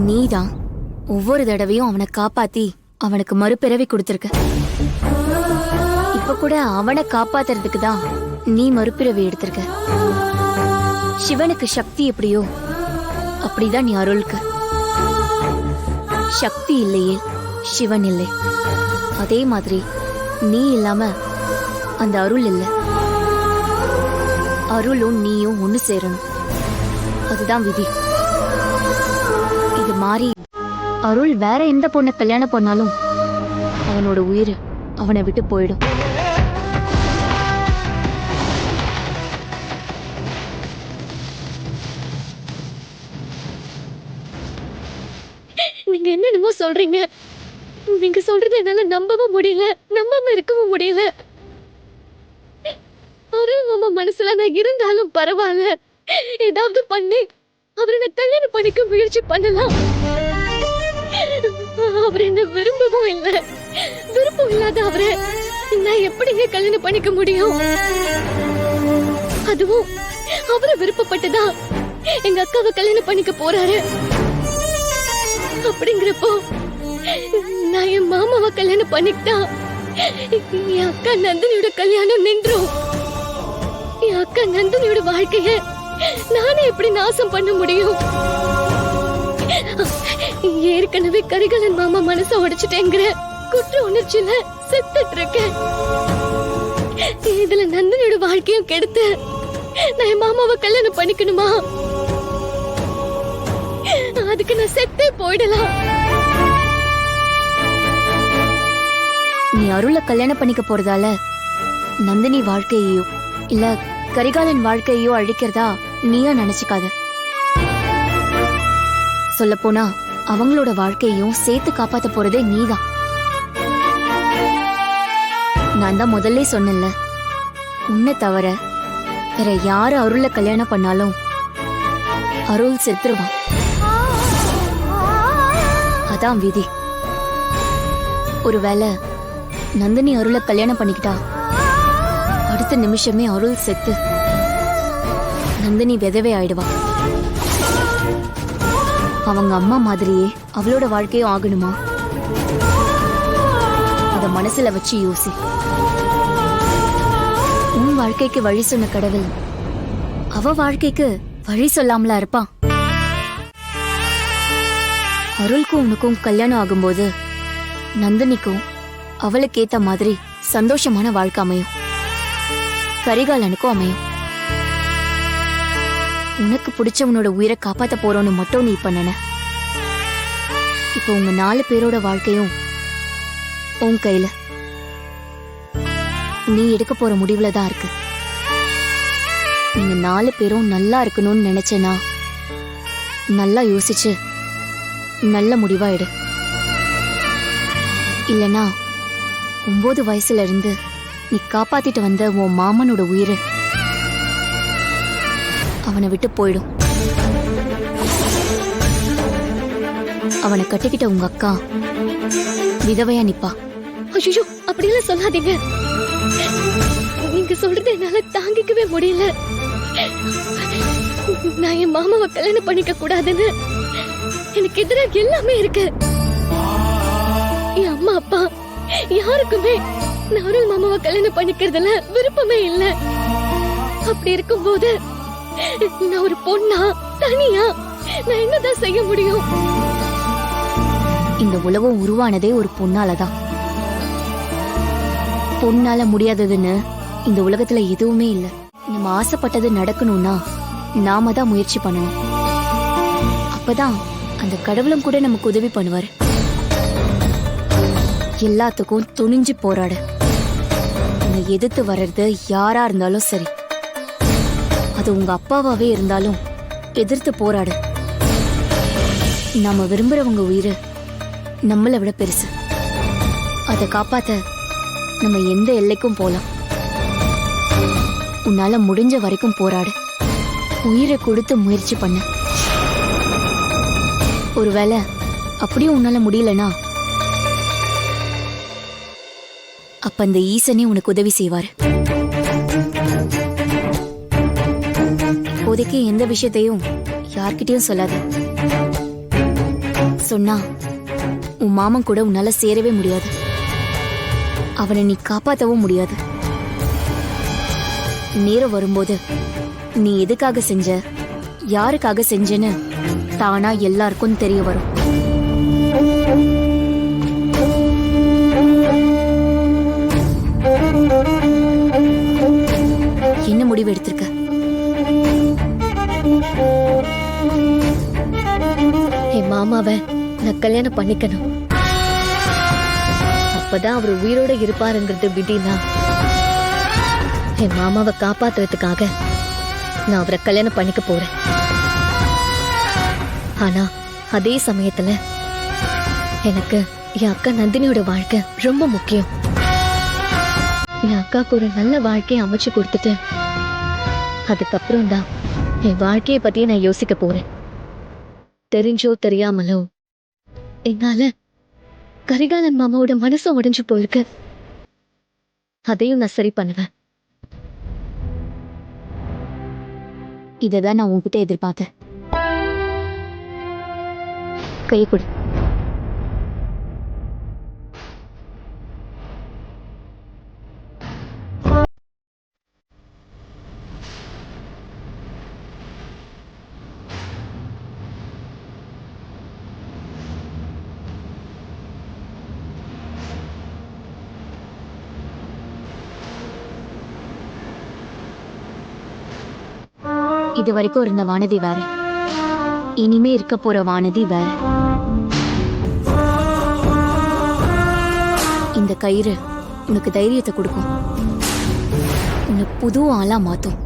நீதான் ஒவ்வொரு தடவையும் அவனை காப்பாத்தி அவனுக்கு மறுபிறவி கொடுத்திருக்க. இப்ப கூட அவனை காப்பாத்துறதுக்கு தான் நீ மறுபிறவி எடுத்திருக்க. சிவனுக்கு சக்தி எப்படியோ அப்படிதான் நீ அருளுக்கு. சக்தி இல்லையே சிவன் இல்லை. அதே மாதிரி நீ இல்லாம அந்த அருள் இல்லை. அருளும் நீயும் ஒண்ணு சேரணும். அதுதான் விதி. இது மாறி அருள் வேற எந்த பொண்ணை கல்யாணம் பண்ணாலும் அவனோட உயிர் அவனை விட்டு போயிடும். நீங்க என்னென்னமோ சொல்றீங்க. நீங்க சொல்றது என்னால நம்பவும் முடியல, நம்பாம இருக்கவும் முடியல. அருள் மாமா மனசுல நான் இருந்தாலும் பரவாயில்ல, ஏதாவது பண்ணி அவரை நான் கல்யாணம் பண்ணிக்க முயற்சி பண்ணலாம். அவர் என்ன விரும்பவும் இல்லை. விருப்பம் இல்லாத அவரை நான் எப்படிங்க கல்யாணம் பண்ணிக்க முடியும்? அதுவும் அவரை விருப்பப்பட்டுதான் எங்க அக்காவை கல்யாணம் பண்ணிக்க போறாரு. அப்படிங்கிறப்போ நான் என் மாமாவை கல்யாணம் பண்ணிக்கிட்டா என் அக்கா நந்தினியோட கல்யாணம் நின்றும். என் அக்கா நந்தினியோட வாழ்க்கைய நானே எப்படி நாசம் பண்ண முடியும்? ஏற்கனவே கரிகாலன் மாமா மனசை உடைச்சிட்டேங்கிற குற்ற உணர்ச்சியில செத்துட்டு இருக்கேன். இதுல நந்தினியோட வாழ்க்கையும் கெடுத்து நான் என் மாமாவை கல்யாணம் பண்ணிக்கணுமா? அதுக்கு நான் செத்தே போயிடலாம். நீ அருளை கல்யாணம் பண்ணிக்க போறதால நந்தினி வாழ்க்கையோ இல்ல கரிகாலன் வாழ்க்கையோ அழிக்கிறதா நீயா நினைச்சுக்காத. சொல்ல போனா அவங்களோட வாழ்க்கையும் சேர்த்து காப்பாத்த போறதே நீதான். நான் தான் முதல்ல சொன்னேன்ல, உன்னை தவிர வேற யாரு அருளை கல்யாணம் பண்ணாலும் அருள் செத்துருவான். அதான் விதி. ஒருவேளை நந்தினி அருளை கல்யாணம் பண்ணிக்கிட்டா அடுத்த நிமிஷமே அருள் செத்து நந்தினி விதவை ஆயிடுவா. அவங்க அம்மா மாதிரியே அவளோட வாழ்க்கையும் ஆகணுமா? அத மனசுல வச்சு யோசி. உன் வாழ்க்கைக்கு வழி சொன்ன கடவுள் அவ வாழ்க்கைக்கு வழி சொல்லாமலா இருப்பான்? அருளுக்கும் உனக்கும் கல்யாணம் ஆகும்போது நந்தினிக்கும் அவளுக்கு ஏத்த மாதிரி சந்தோஷமான வாழ்க்கை அமையும். கரிகாலனுக்கும் அமையும். உனக்கு பிடிச்சவனோட உயிரை காப்பாத்த போறோன்னு மட்டும் நீ பண்ணன. இப்போ உங்க 4 பேரோட வாழ்க்கையும் உன் கையில. நீ எடுக்க போற முடிவுல தான் இருக்கு. நீங்க 4 பேரும் நல்லா இருக்கணும்னு நினைச்சேனா நல்லா யோசிச்சு நல்ல முடிவா எடு. இல்லனா 9 வயசுல இருந்து நீ காப்பாத்திட்டு வந்த உன் மாமனோட உயிரை அவனை விட்டு போயிடும். அவனை கட்டிக்கிட்ட உங்க அக்கா விதவையா நிப்பா. ஐயோ, அப்படியெல்லாம் சொல்லாதீங்க. நீங்க சொல்றது என்னால தாங்கிக்கவே முடியல. நான் என் மாமாவை கல்யாணம் பண்ணிக்க கூடாதுன்னு எனக்கு எதிராக எல்லாமே இருக்கு. என் அம்மா அப்பா யாருக்குமே நான் அருள் மாமாவை கல்யாணம் பண்ணிக்கிறதுல விருப்பமே இல்லை. அப்படி இருக்கும்போது நான் ஒரு பொண்ணா தனியா நான் என்னதான் செய்ய முடியும்? இந்த உலகம் உருவானதே ஒரு பொண்ணாலதான். பொண்ணால முடியாததுன்னு இந்த உலகத்துல எதுவுமே இல்ல. நம்ம ஆசைப்பட்டது நடக்கணும்னா நாம தான் முயற்சி பண்ணணும். அப்பதான் அந்த கடவுளும் கூட நமக்கு உதவி பண்ணுவாரு. எல்லாத்துக்கும் துணிஞ்சு போராடு. உன்னை எதிர்த்து வர்றது யாரா இருந்தாலும் சரி, அது உங்க அப்பாவாவே இருந்தாலும் எதிர்த்து போராடு. நாம விரும்புறவங்க உயிரை நம்மளை விட பெருசு. அதை காப்பாத்த நம்ம எந்த எல்லைக்கும் போலாம். உன்னால முடிஞ்ச வரைக்கும் போராடு. உயிரை கொடுத்து முயற்சி பண்ண. ஒருவேளை அப்படியும் உன்னால முடியலனா அப்ப அந்த ஈசனே உனக்கு உதவி செய்வாரு. இப்போதைக்கு எந்த விஷயத்தையும் யார்கிட்டயும் சொல்லாத. சொன்னா உன் மாமன் கூட உன்னால சேரவே முடியாது. அவனை நீ காப்பாத்தவும் முடியாது. நேரம் வரும்போது நீ எதுக்காக செஞ்ச, யாருக்காக செஞ்சேன்னு தானா எல்லாருக்கும் தெரிய வரும். என்ன முடிவு எடுத்திருக்க? என் மாமாவை நான் கல்யாணம் பண்ணிக்கணும். அப்பதான் அவர் உயிரோட இருப்பாருங்கிறது விதினா, என் மாமாவை காப்பாத்துறதுக்காக நான் அவரை கல்யாணம் பண்ணிக்க போறேன். ஆனா அதே சமயத்துல எனக்கு என் அக்கா நந்தினியோட வாழ்க்கை ரொம்ப முக்கியம். என் அக்காவுக்கு ஒரு நல்ல வாழ்க்கையை அமைச்சு கொடுத்துட்டு அதுக்கப்புறம் தான் என் வாழ்க்கையை பத்தியே நான் யோசிக்க போறேன். தெரிஞ்சோ தெரியாமலோ என்னால கரிகாலன் மாமாவோட மனசு உடைஞ்சு போயிருக்கு. அதையும் நான் சரி பண்ணுவேன். இததான் நான் உன்கிட்ட எதிர்பார்த்தேன். கையை கொடு. இது வரைக்கும் இருந்த வானதி வேற, இனிமே இருக்க போற வானதி வேற. இந்த கயிறு உனக்கு தைரியத்தை கொடுக்கும், உன்னை புது ஆளா மாத்தும்.